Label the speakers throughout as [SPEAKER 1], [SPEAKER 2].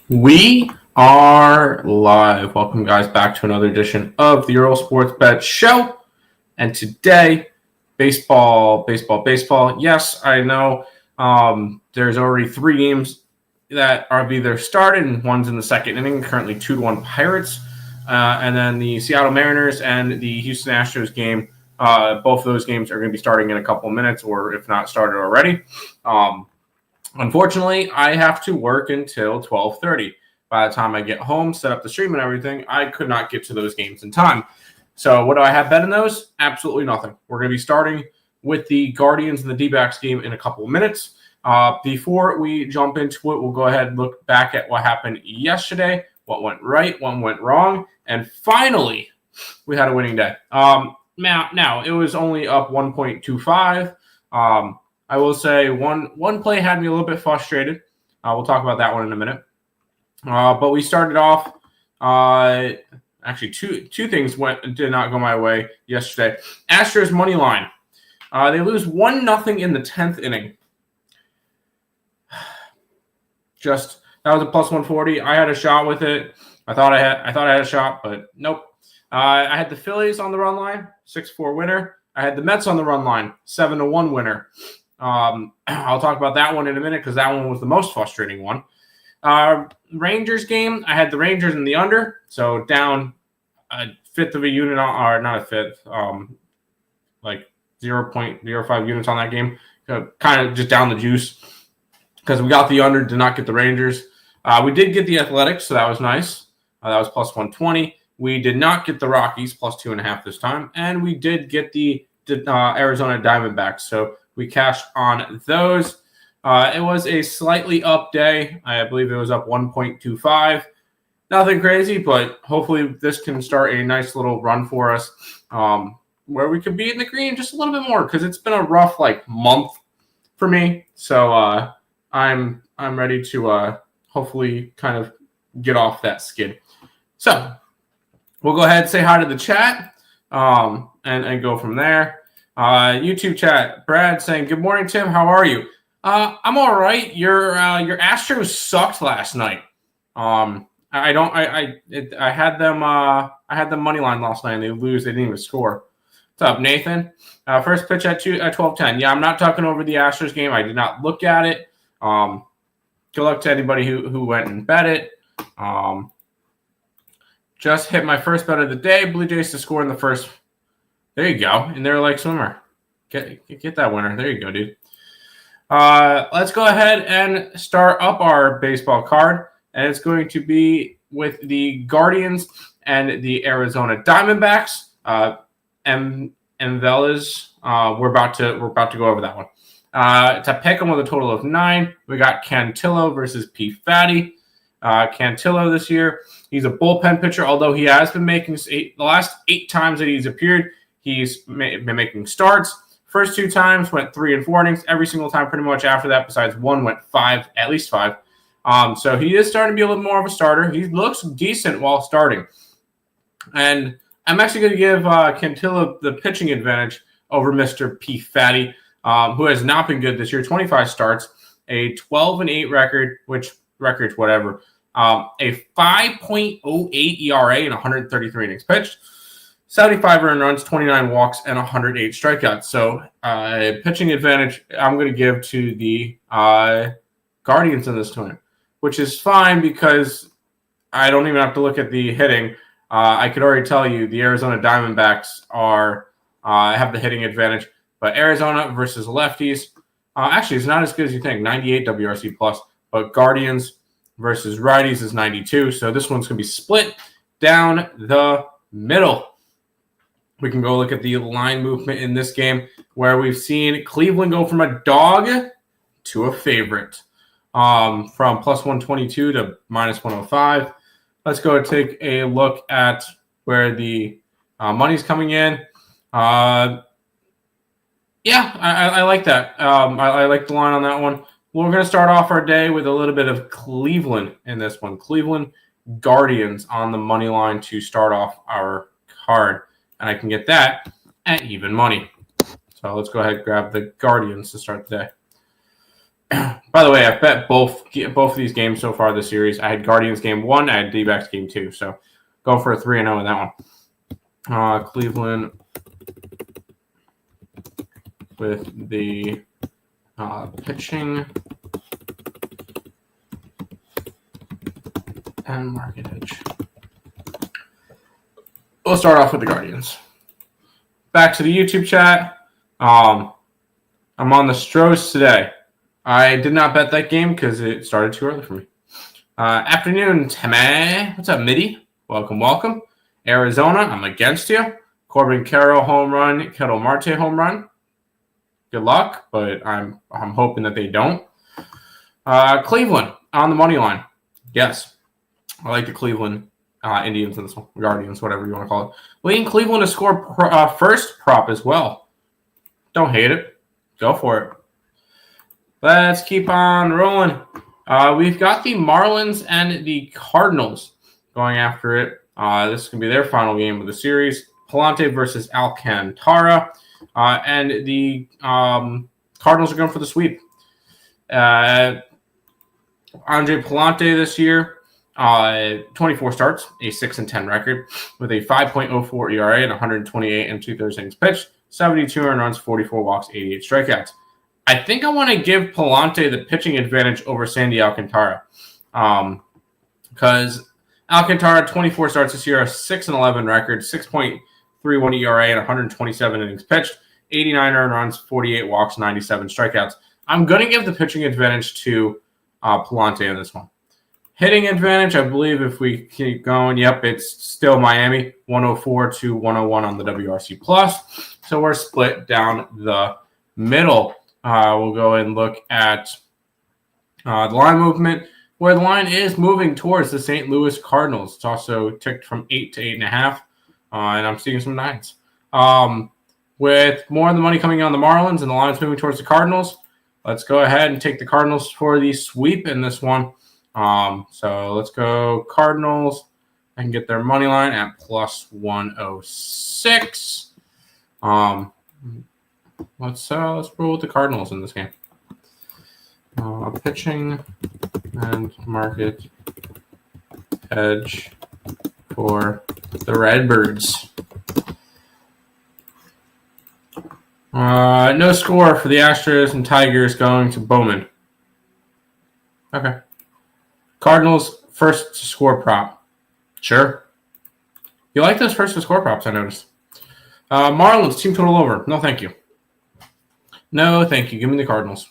[SPEAKER 1] We are live. Welcome, guys, back to another edition of the Earle Sports Bet Show. And today, baseball. Yes, I know there's already 3 games that are either started and one's in the second inning. Currently 2-1 Pirates. And then the Seattle Mariners and the Houston Astros game. Both of those games are going to be starting in a couple of minutes, or if not started already. Unfortunately, I have to work until 12:30. By the time I get home, set up the stream and everything, I could not get to those games in time. So what do I have bet in those? Absolutely nothing. We're going to be starting with the Guardians and the D-backs game in a couple of minutes. Before we jump into it, we'll go ahead and look back at what happened yesterday, what went right, what went wrong, and finally, we had a winning day. Now it was only up 1.25. I will say one play had me a little bit frustrated. We'll talk about that one in a minute. But we started off. Actually, two things did not go my way yesterday. Astros money line. They lose 1-0 in the 10th inning. That was a plus 140. I had a shot with it. I thought I had a shot, but nope. I had the Phillies on the run line, 6-4 winner. I had the Mets on the run line, 7-1 winner. I'll talk about that one in a minute because that one was the most frustrating one. Rangers game, I had the Rangers in the under, so down a fifth of a unit, or not a fifth, like 0.05 units on that game. Kind of just down the juice because we got the under, did not get the Rangers. We did get the Athletics, so that was nice. That was plus 120. We did not get the Rockies, plus 2.5 this time, and we did get the Arizona Diamondbacks, so we cashed on those. It was a slightly up day. I believe it was up 1.25. Nothing crazy, but hopefully this can start a nice little run for us where we could be in the green just a little bit more because it's been a rough month for me. So I'm ready to hopefully kind of get off that skid. So we'll go ahead and say hi to the chat and go from there. YouTube chat, Brad saying, "Good morning, Tim. How are you?" I'm all right. Your Astros sucked last night. I had them money line last night and they lose. They didn't even score. What's up, Nathan? First pitch at 12:10. Yeah, I'm not talking over the Astros game. I did not look at it. Good luck to anybody who went and bet it. Just hit my first bet of the day. Blue Jays to score in the first. There you go. And they're like swimmer. Get that winner. There you go, dude. Let's go ahead and start up our baseball card. And it's going to be with the Guardians and the Arizona Diamondbacks. And Velas. We're about to go over that one. To pick them with a total of 9, we got Cantillo versus P. Fatty. Cantillo this year, he's a bullpen pitcher, although he has been making the last 8 times that he's appeared, he's been making starts. First 2 times went 3 and 4 innings. Every single time pretty much after that, besides one, went 5, at least 5. So he is starting to be a little more of a starter. He looks decent while starting. And I'm actually going to give Cantillo the pitching advantage over Mr. P. Fatty, who has not been good this year. 25 starts, a 12-8 record, whatever. A 5.08 ERA and 133 innings pitched, 75 earned runs, 29 walks, and 108 strikeouts. So pitching advantage I'm going to give to the Guardians in this tournament, which is fine because I don't even have to look at the hitting. I could already tell you the Arizona Diamondbacks have the hitting advantage, but Arizona versus lefties, actually it's not as good as you think, 98 WRC plus, but Guardians versus righties is 92. So this one's going to be split down the middle. We can go look at the line movement in this game where we've seen Cleveland go from a dog to a favorite, from plus 122 to minus 105. Let's go take a look at where the money's coming in. I like that. I like the line on that one. We're going to start off our day with a little bit of Cleveland in this one. Cleveland Guardians on the money line to start off our card. And I can get that at even money. So let's go ahead and grab the Guardians to start the day. By the way, I've bet both of these games so far this series. I had Guardians game 1, I had D-backs game 2. So go for a 3-0 in that one. Cleveland with the pitching and market edge. We'll start off with the Guardians. Back to the YouTube chat. I'm on the Stros today. I did not bet that game because it started too early for me. Afternoon, Tammy. What's up, Mitty? Welcome. Arizona, I'm against you. Corbin Carroll home run, Kettle Marte home run. Good luck, but I'm hoping that they don't. Cleveland on the money line. Yes, I like the Cleveland Indians in this one. Guardians, whatever you want to call it. Leading Cleveland to score first prop as well. Don't hate it. Go for it. Let's keep on rolling. We've got the Marlins and the Cardinals going after it. This can be their final game of the series. Palante versus Alcantara. And the Cardinals are going for the sweep. Andre Palante this year, 24 starts, a 6-10 record with a 5.04 ERA and 128 and 2/3 innings pitched, 72 earned runs, 44 walks, 88 strikeouts. I think I want to give Palante the pitching advantage over Sandy Alcantara because Alcantara, 24 starts this year, a 6-11 record, 6.31 ERA and 127 innings pitched, 89 earned runs, 48 walks, 97 strikeouts. I'm going to give the pitching advantage to Palante in this one. Hitting advantage, I believe if we keep going, yep, it's still Miami, 104 to 101 on the WRC+. So we're split down the middle. We'll go and look at the line movement, where the line is moving towards the St. Louis Cardinals. It's also ticked from 8 to 8.5, and I'm seeing some 9s. With more of the money coming on the Marlins and the line's moving towards the Cardinals, let's go ahead and take the Cardinals for the sweep in this one. So let's go Cardinals. I can get their money line at plus 106. Let's roll with the Cardinals in this game. Pitching and market edge for the Redbirds. No score for the Astros and Tigers going to Bowman. Okay. Cardinals first to score prop. Sure. You like those first to score props, I noticed. Marlins, team total over. No, thank you. No, thank you. Give me the Cardinals.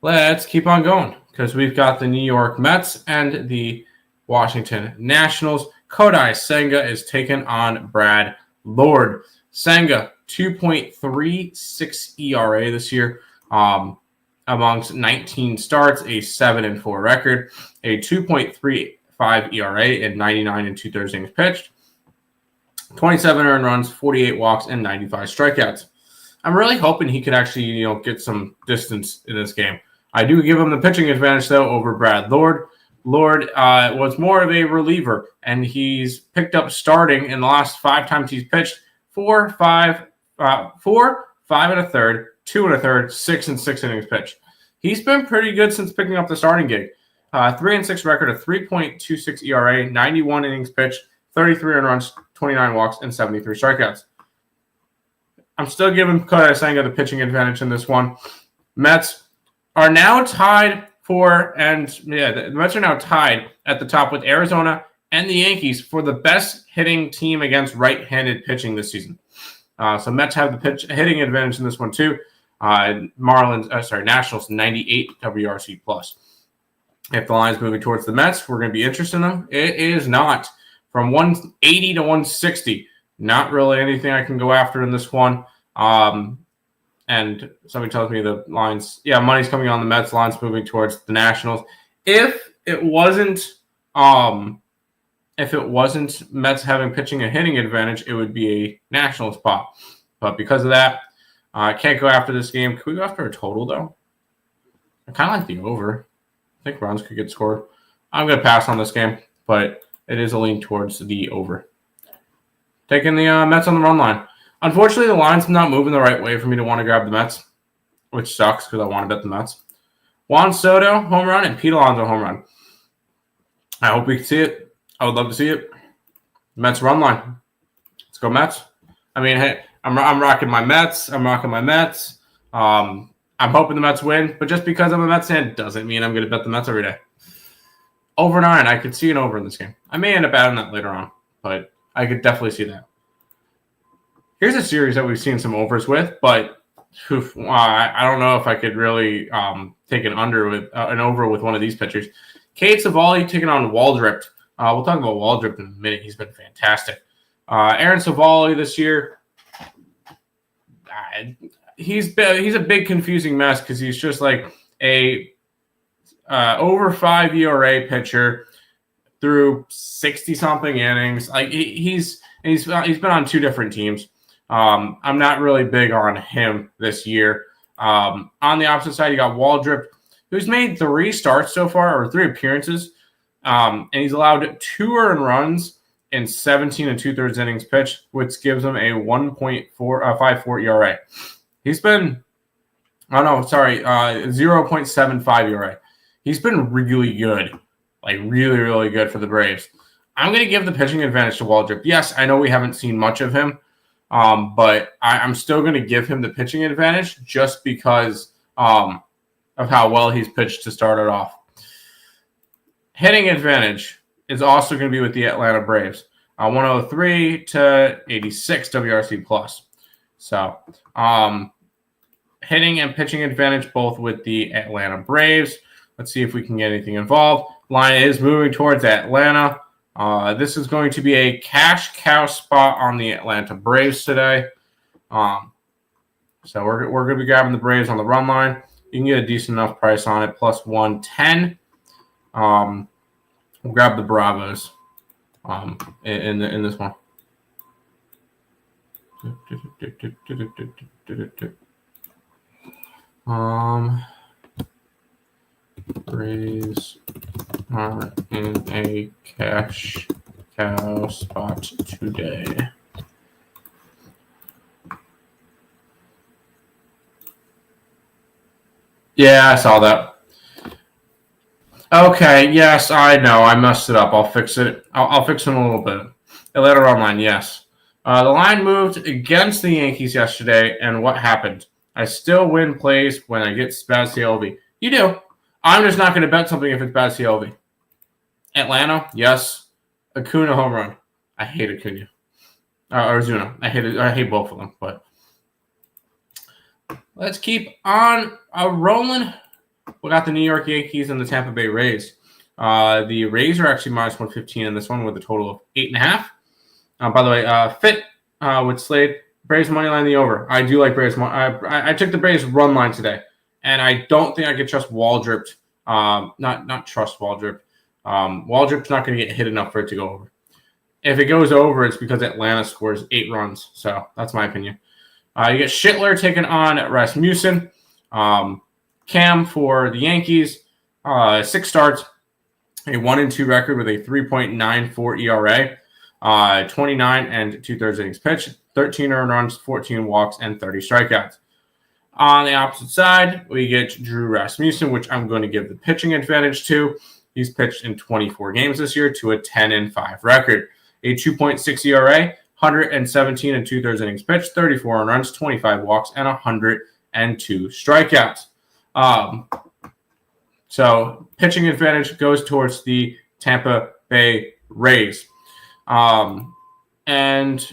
[SPEAKER 1] Let's keep on going because we've got the New York Mets and the Washington Nationals. Kodai Senga is taking on Brad Lord. Senga, 2.36 ERA this year. Amongst 19 starts, a 7-4 record, a 2.35 ERA and 99 and 2/3 innings pitched, 27 earned runs, 48 walks, and 95 strikeouts. I'm really hoping he could actually, get some distance in this game. I do give him the pitching advantage though over Brad Lord. Lord was more of a reliever, and he's picked up starting in the last 5 times he's pitched 4, 5 1/3, 2 1/3, 6 and 6 innings pitched. He's been pretty good since picking up the starting gig. 3-6 record, a 3.26 ERA, 91 innings pitched, 33 earned runs, 29 walks, and 73 strikeouts. I'm still giving Kodai Senga the pitching advantage in this one. Mets are now tied the Mets are now tied at the top with Arizona and the Yankees for the best hitting team against right-handed pitching this season. So Mets have the hitting advantage in this one too. Nationals 98 WRC+. If the line's moving towards the Mets, we're going to be interested in them. It is not. From 180 to 160, not really anything I can go after in this one. And somebody tells me the lines, money's coming on the Mets, lines moving towards the Nationals. If it wasn't Mets having pitching and hitting advantage, it would be a National spot. But because of that, I can't go after this game. Can we go after a total, though? I kind of like the over. I think runs could get scored. I'm going to pass on this game, but it is a lean towards the over. Taking the Mets on the run line. Unfortunately, the line's not moving the right way for me to want to grab the Mets. which sucks because I want to bet the Mets. Juan Soto, home run, and Pete Alonso, home run. I hope we can see it. I would love to see it. Mets run line. Let's go Mets. I mean, hey, I'm rocking my Mets. I'm hoping the Mets win, but just because I'm a Mets fan doesn't mean I'm going to bet the Mets every day. Over 9, I could see an over in this game. I may end up adding that later on, but I could definitely see that. Here's a series that we've seen some overs with, but I don't know if I could really take an over with one of these pitchers. Cade Savali taking on Waldrip. We'll talk about Waldrip in a minute. He's been fantastic. Aaron Savali this year, he's a big confusing mess because he's just like a over 5 ERA pitcher through 60-something innings. Like he's been on 2 different teams. I'm not really big on him this year. On the opposite side, you got Waldrip, who's made 3 starts so far, or 3 appearances, and he's allowed 2 earned runs in 17 2/3 innings pitched, which gives him a 1.54 ERA. He's been, 0.75 ERA. He's been really good, like really, really good for the Braves. I'm going to give the pitching advantage to Waldrip. Yes, I know we haven't seen much of him, but I'm still going to give him the pitching advantage just because of how well he's pitched to start it off. Hitting advantage is also going to be with the Atlanta Braves. 103 to 86 WRC plus. So hitting and pitching advantage both with the Atlanta Braves. Let's see if we can get anything involved. Line is moving towards Atlanta. This is going to be a cash cow spot on the Atlanta Braves today. So we're going to be grabbing the Braves on the run line. You can get a decent enough price on it, plus 110. We'll grab the Bravos in this one. Braves are in a cash cow spot today. Yeah, I saw that. Okay, yes, I know. I messed it up. I'll fix it. I'll fix it in a little bit. Atlanta run line, yes. The line moved against the Yankees yesterday, and what happened? I still win plays when I get bad CLV. You do. I'm just not going to bet something if it's bad CLV. Atlanta, yes. Acuna home run. I hate Acuna. Or Zuna. I hate both of them. But let's keep on rolling. We got the New York Yankees and the Tampa Bay Rays. The Rays are actually minus 115 in this one with a total of 8.5. By the way, Fit with Slade. Braves money line the over. I do like Braves. I took the Braves run line today, and I don't think I could trust Waldrip. Not trust Waldrip. Waldrip's not going to get hit enough for it to go over. If it goes over, it's because Atlanta scores 8 runs. So that's my opinion. You get Schittler taking on Rasmussen. Cam for the Yankees. 6 starts, a 1-2 record with a 3.94 ERA. 29 2/3 innings pitched, 13 earned runs, 14 walks, and 30 strikeouts. On the opposite side, we get Drew Rasmussen, which I'm going to give the pitching advantage to. He's pitched in 24 games this year to a 10-5 record. A 2.6 ERA, 117 2/3 innings pitched, 34 earned runs, 25 walks, and 102 strikeouts. So pitching advantage goes towards the Tampa Bay Rays. And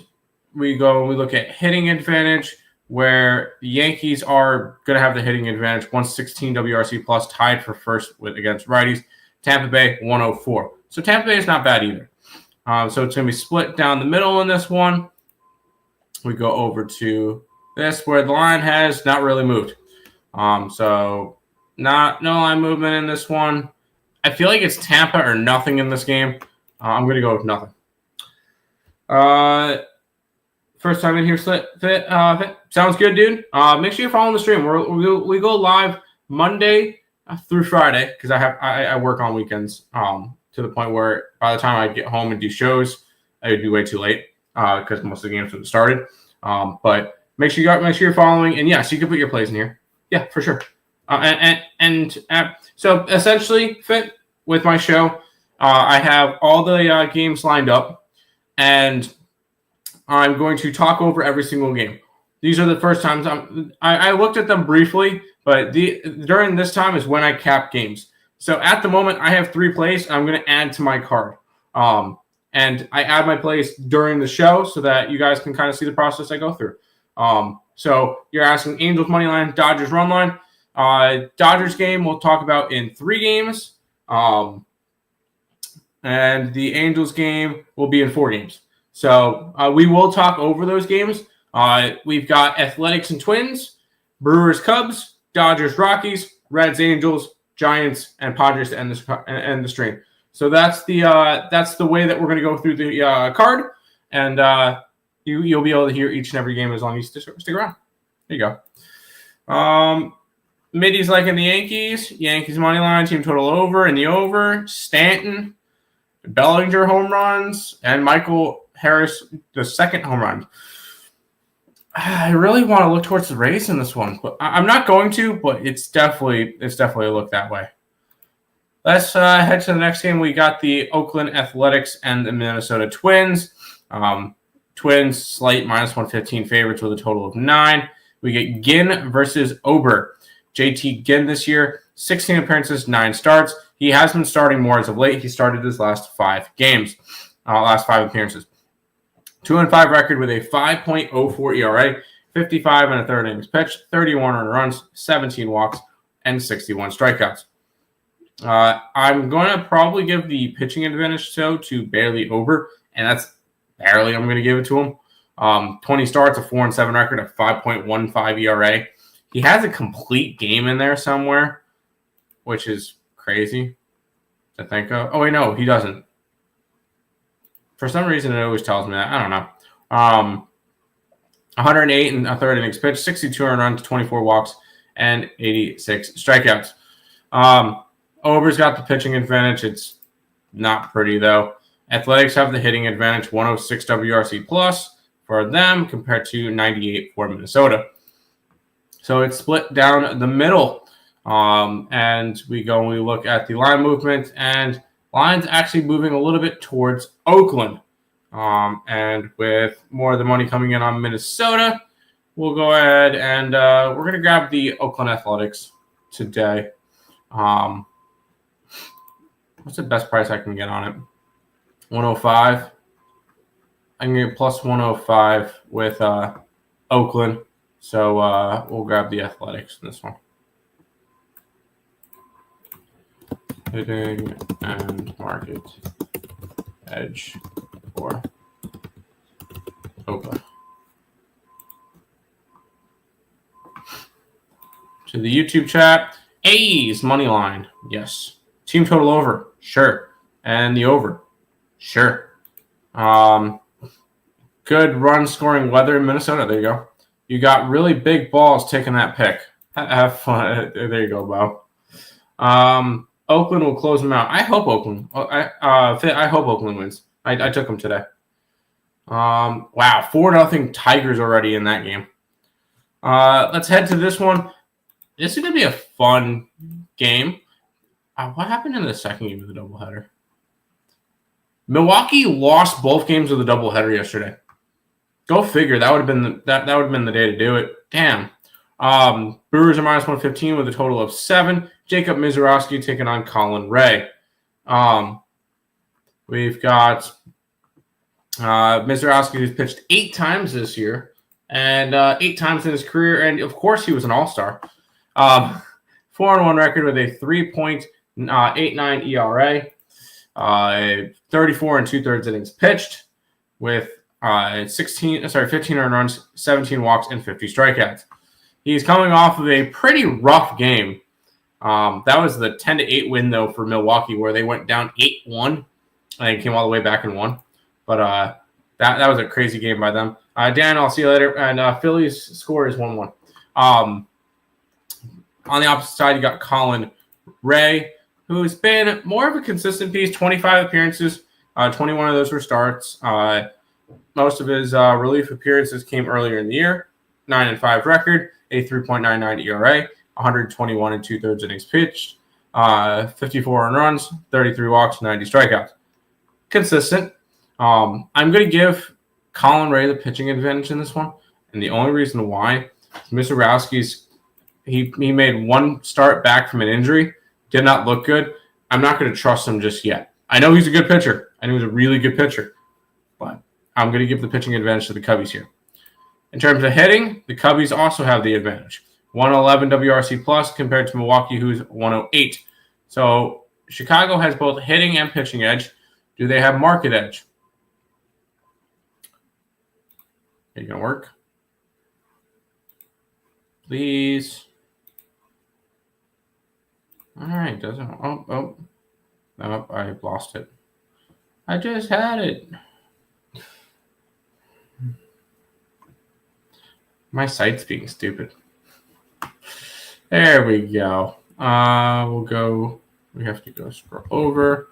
[SPEAKER 1] we look at hitting advantage, where the Yankees are going to have the hitting advantage, 116 WRC plus, tied for first against righties. Tampa Bay 104. So Tampa Bay is not bad either. So it's going to be split down the middle in this one. We go over to this where the line has not really moved. So no line movement in this one. I feel like it's Tampa or nothing in this game. I'm going to go with nothing. First time in here, Fit. Sounds good, dude. Make sure you're following the stream. We go live Monday through Friday because I work on weekends. To the point where by the time I get home and do shows, it would be way too late because most of the games have started. But make sure you're following, and yes, you can put your plays in here. Yeah, for sure. So essentially, fit with my show, I have all the games lined up, and I'm going to talk over every single game. These are the first times I looked at them briefly, but during this time is when I cap games. So at the moment, I have 3 plays. I'm going to add to my card. And I add my plays during the show so that you guys can kind of see the process I go through. So you're asking Angels money line, Dodgers run line. Dodgers game we'll talk about in 3 games. And the Angels game will be in 4 games. So we will talk over those games. We've got Athletics and Twins, Brewers Cubs, Dodgers Rockies, Reds Angels, Giants, and Padres to end the stream. So that's the way that we're going to go through the card, and you'll be able to hear each and every game as long as you stick around. There you go. Middies liking the Yankees money line, team total over, and the over. Stanton, Bellinger home runs, and Michael Harris the second home run. I really want to look towards the Rays in this one, but I'm not going to. But it's definitely a look that way. Let's head to the next game. We got the Oakland Athletics and the Minnesota Twins. Twins slight -115 favorites with a total of 9. We get Ginn versus Ober. JT Ginn this year, 16 appearances, 9 starts. He has been starting more as of late. He started his last 5 appearances. 2-5 record with a 5.04 ERA, 55 and a third innings pitched, 31 earned runs, 17 walks, and 61 strikeouts. I'm going to probably give the pitching advantage to Bailey Ober, and that's barely I'm going to give it to him. 20 starts, a 4-7 record, a 5.15 ERA. He has a complete game in there somewhere, which is crazy to think of. Oh, wait, no, he doesn't. For some reason, it always tells me that. I don't know. 108 and a third innings pitched, 62 earned runs, 24 walks, and 86 strikeouts. Ober's got the pitching advantage. It's not pretty, though. Athletics have the hitting advantage, 106 WRC plus for them compared to 98 for Minnesota. So it's split down the middle. And we look at the line movement, and line's actually moving a little bit towards Oakland. And with more of the money coming in on Minnesota, we'll go ahead and we're going to grab the Oakland Athletics today. What's the best price I can get on it? 105. I can get plus 105 with Oakland. So we'll grab the Athletics in this one. Hitting and market edge for Oakland. To the YouTube chat, A's money line. Yes. Team total over. Sure. And the over. Sure. Good run scoring weather in Minnesota. There you go. You got really big balls taking that pick. Have fun. There you go, Bo. Oakland will close them out. I hope Oakland. I hope Oakland wins. I took them today. Wow, 4-0 Tigers already in that game. Let's head to this one. This is gonna be a fun game. What happened in the second game of the doubleheader? Milwaukee lost both games of the doubleheader yesterday. Go figure. That would have been that would have been the day to do it. Damn. Brewers are -115 with a total of 7. Jacob Mizorowski taking on Colin Ray. We've got Mizorowski, who's pitched 8 times this year and 8 times in his career, and of course he was an all-star. 4-1 record with a 3.89 ERA, 34 and 2/3 innings pitched, with 15 earned runs, 17 walks, and 50 strikeouts. He's coming off of a pretty rough game. That was the 10-8 win, though, for Milwaukee, where they went down 8-1 and they came all the way back and won. But that was a crazy game by them. Dan, I'll see you later. And Phillies score is 1-1. On the opposite side, you got Colin Ray, who's been more of a consistent piece, 25 appearances, 21 of those were starts. Most of his relief appearances came earlier in the year. 9-5 record, a 3.99 ERA, 121 and 2/3 innings pitched, 54 earned runs, 33 walks, 90 strikeouts. Consistent. I'm going to give Colin Ray the pitching advantage in this one, and the only reason why is Mr. Rowski's he made one start back from an injury, did not look good. I'm not going to trust him just yet. I know he's a good pitcher. I know he's a really good pitcher, but I'm going to give the pitching advantage to the Cubbies here. In terms of hitting, the Cubbies also have the advantage. 111 WRC plus compared to Milwaukee, who's 108. So Chicago has both hitting and pitching edge. Do they have market edge? Are you going to work? Please. All right, doesn't. Oh, I lost it. I just had it. My site's being stupid. There we go. We'll go. We have to go scroll over.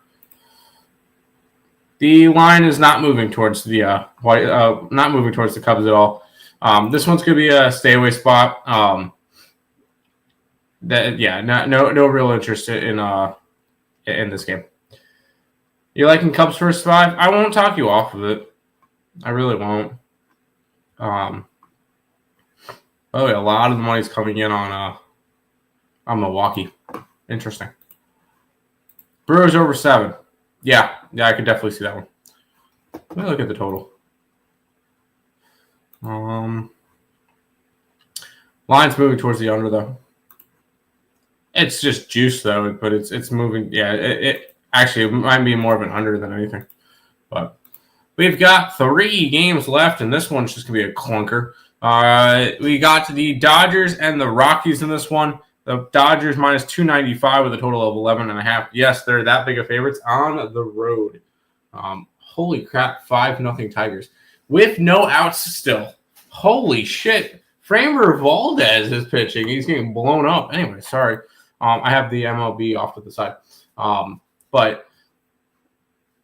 [SPEAKER 1] The line is not moving towards the not moving towards the Cubs at all. This one's gonna be a stay away spot. No real interest in this game. You liking Cubs first 5? I won't talk you off of it. I really won't. By the way, a lot of the money's coming in on Milwaukee. Interesting. Brewers over 7. Yeah, I could definitely see that one. Let me look at the total. Line's moving towards the under though. It's just juice though, but it's moving. Yeah, it actually might be more of an under than anything. But we've got 3 games left, and this one's just gonna be a clunker. We got the Dodgers and the Rockies in this one. The Dodgers minus 295 with a total of 11.5. Yes, they're that big of favorites on the road. Holy crap, 5-0 Tigers. With no outs still. Holy shit. Framber Valdez is pitching. He's getting blown up. Anyway, sorry. I have the MLB off to the side. But,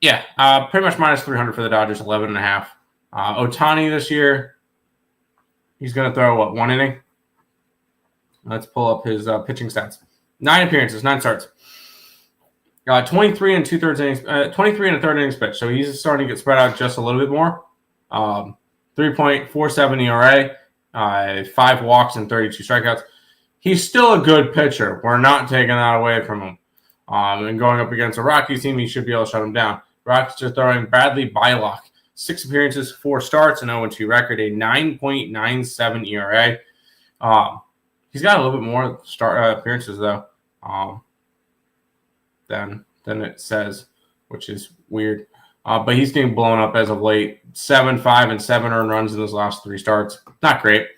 [SPEAKER 1] yeah, pretty much minus 300 for the Dodgers, 11.5. Ohtani this year, he's going to throw, 1 inning? Let's pull up his pitching stats. 9 appearances, 9 starts. 23 and 2/3 innings, 23 and a third innings pitched. So he's starting to get spread out just a little bit more. 3.47 ERA, 5 walks and 32 strikeouts. He's still a good pitcher. We're not taking that away from him. And going up against a Rockies team, he should be able to shut him down. Rockies are throwing Bradley Bylock. 6 appearances, 4 starts, an 0-2 record, a 9.97 ERA. He's got a little bit more appearances though, than it says, which is weird. But he's getting blown up as of late. 7, 5, and 7 earned runs in those last 3 starts. Not great.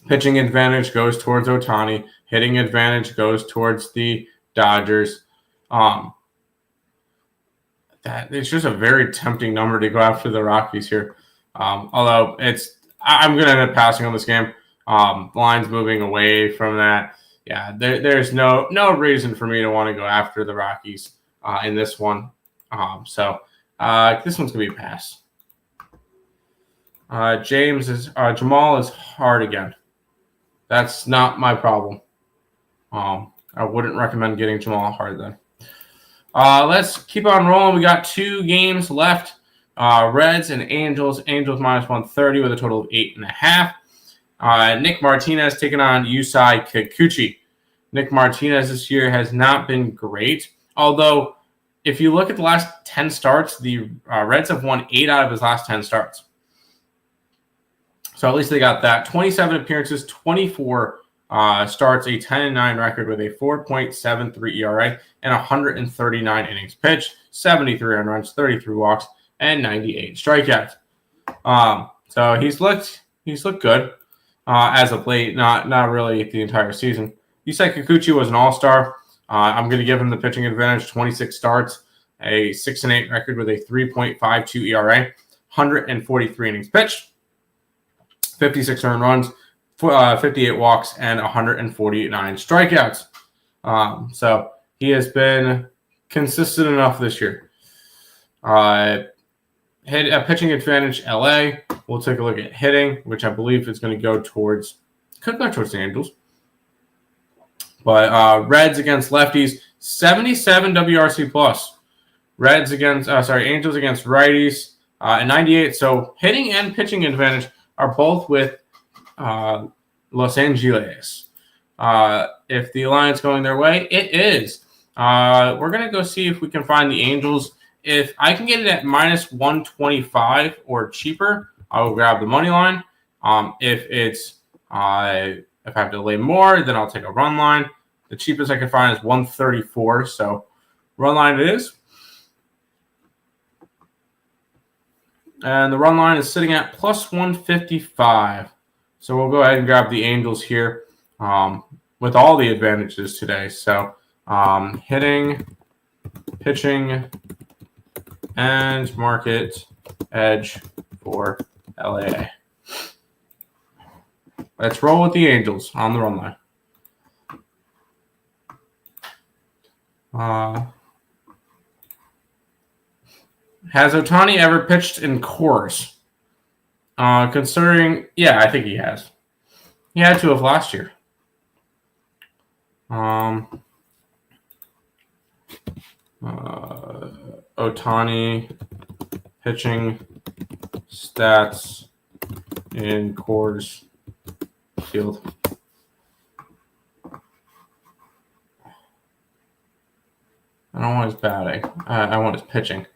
[SPEAKER 1] Pitching advantage goes towards Ohtani. Hitting advantage goes towards the Dodgers. That it's just a very tempting number to go after the Rockies here. Although I'm going to end up passing on this game. Lines moving away from that. Yeah, there's no reason for me to want to go after the Rockies in this one. So this one's gonna be a pass. Jamal is hard again. That's not my problem. I wouldn't recommend getting Jamal hard then. Let's keep on rolling. We got 2 games left. Reds and Angels. Angels minus 130 with a total of 8.5. Nick Martinez taking on Yusei Kikuchi. Nick Martinez this year has not been great. Although, if you look at the last 10 starts, the Reds have won 8 out of his last 10 starts. So at least they got that. 27 appearances, 24 starts, a 10-9 record with a 4.73 ERA and 139 innings pitched, 73 earned runs, 33 walks, and 98 strikeouts. So he's looked good. As of late, not really the entire season. Yusei Kikuchi was an all-star. I'm going to give him the pitching advantage. 26 starts, a 6-8 record with a 3.52 ERA, 143 innings pitched, 56 earned runs, 58 walks, and 149 strikeouts. So he has been consistent enough this year. Pitching advantage, LA. We'll take a look at hitting, which I believe is going to go towards the Angels. But Reds against lefties, 77 WRC plus. Angels against righties, and 98. So hitting and pitching advantage are both with Los Angeles. If the line's going their way, it is. We're going to go see if we can find the Angels. If I can get it at minus 125 or cheaper, I will grab the money line. If I have to lay more, then I'll take a run line. The cheapest I can find is 134, so run line it is. And the run line is sitting at plus 155. So we'll go ahead and grab the Angels here with all the advantages today. So hitting, pitching, and market edge for LAA. Let's roll with the Angels on the run line. Has Ohtani ever pitched in Coors? Considering, yeah, I think he has. He had to have last year. Ohtani pitching stats in Coors Field. I don't want his batting. I want his pitching.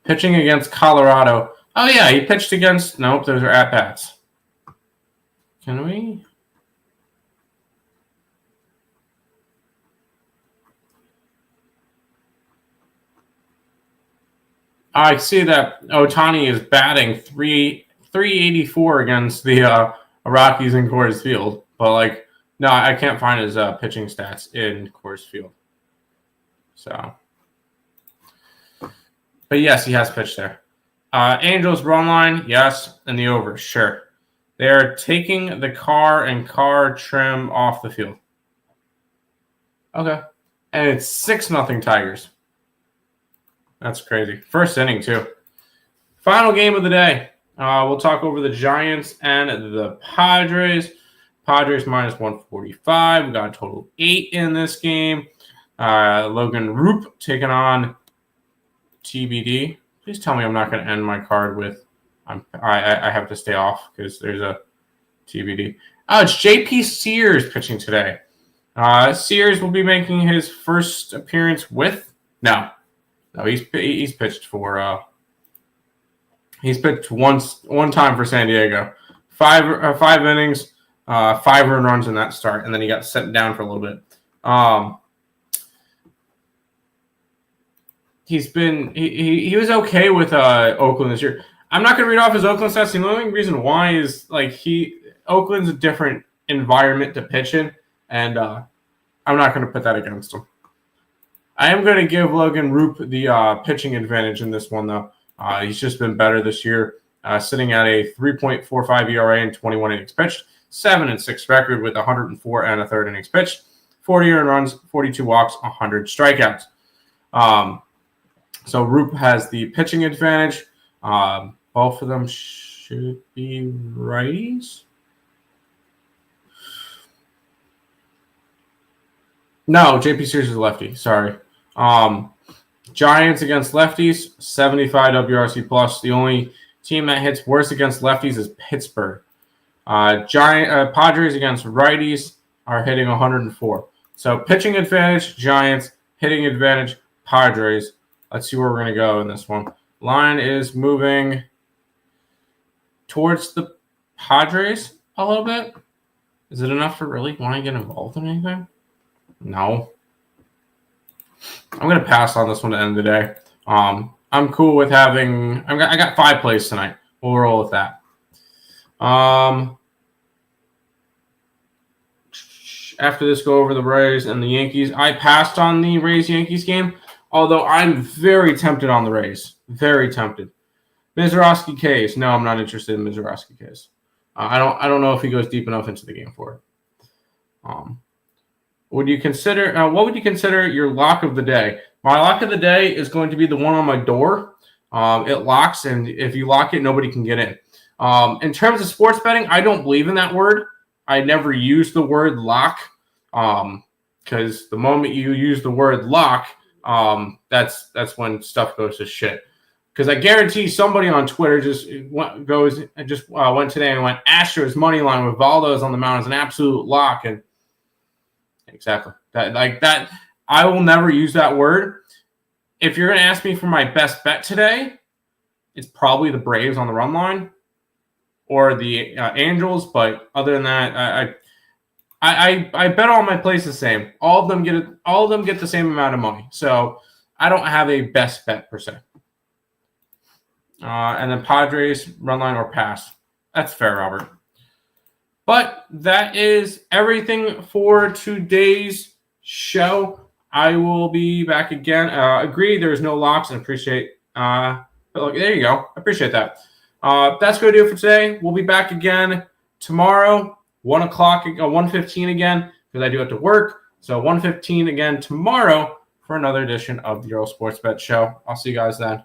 [SPEAKER 1] Pitching against Colorado. Oh, yeah, he pitched against... Nope, those are at-bats. Can we... I see that Ohtani is batting 384 against the Rockies in Coors Field. But, no, I can't find his pitching stats in Coors Field. So... But yes, he has pitched there. Angels run line, yes, and the over, sure. They are taking the car and car trim off the field. Okay. And it's 6-0 Tigers. That's crazy. First inning, too. Final game of the day. We'll talk over the Giants and the Padres. Padres minus 145. We got a total of 8 in this game. Logan Roop taking on TBD. Please tell me I'm not going to end my card with I have to stay off because there's a TBD. Oh, it's JP Sears pitching today. Sears will be making his first appearance with No, he's pitched for he's pitched one time for San Diego. Five innings, 5 earned runs in that start, and then he got set down for a little bit. He was okay with Oakland this year. I'm not going to read off his Oakland stats. The only reason why is Oakland's a different environment to pitch in, and I'm not going to put that against him. I am going to give Logan Roop the pitching advantage in this one, though. He's just been better this year, sitting at a 3.45 ERA and 21 innings pitched, 7-6 record with 104 and a third innings pitched, 40 earned runs, 42 walks, 100 strikeouts. So Roop has the pitching advantage. Both of them should be righties. No, JP Sears is a lefty. Sorry. Giants against lefties, 75 WRC plus. The only team that hits worse against lefties is Pittsburgh. Padres against righties are hitting 104. So pitching advantage, Giants. Hitting advantage, Padres. Let's see where we're going to go in this one. Line is moving towards the Padres a little bit. Is it enough to really want to get involved in anything? No. I'm going to pass on this one to end of the day. I'm cool with having... I got 5 plays tonight. We'll roll with that. After this, go over the Rays and the Yankees. I passed on the Rays-Yankees game, although I'm very tempted on the Rays. Very tempted. Mizorowski K's. No, I'm not interested in Mizorowski K's. I don't know if he goes deep enough into the game for it. Would you consider? What would you consider your lock of the day? My lock of the day is going to be the one on my door. It locks, and if you lock it, nobody can get in. In terms of sports betting, I don't believe in that word. I never use the word lock. because the moment you use the word lock, that's when stuff goes to shit. Because I guarantee somebody on Twitter went today and went, Astros money line with Valdes on the mound is an absolute lock. And exactly that. I will never use that word. If you're going to ask me for my best bet today, it's probably the Braves on the run line or the Angels. But other than that, I bet all my plays the same. All of them get the same amount of money. So I don't have a best bet per se. And then Padres, run line or pass. That's fair, Robert. But that is everything for today's show. I will be back again. Agree, there's no locks, and appreciate. But look, there you go. I appreciate that. That's going to do it for today. We'll be back again tomorrow, 1 o'clock, 1:15 again, because I do have to work. So 1:15 again tomorrow for another edition of the Earle Sports Bet Show. I'll see you guys then.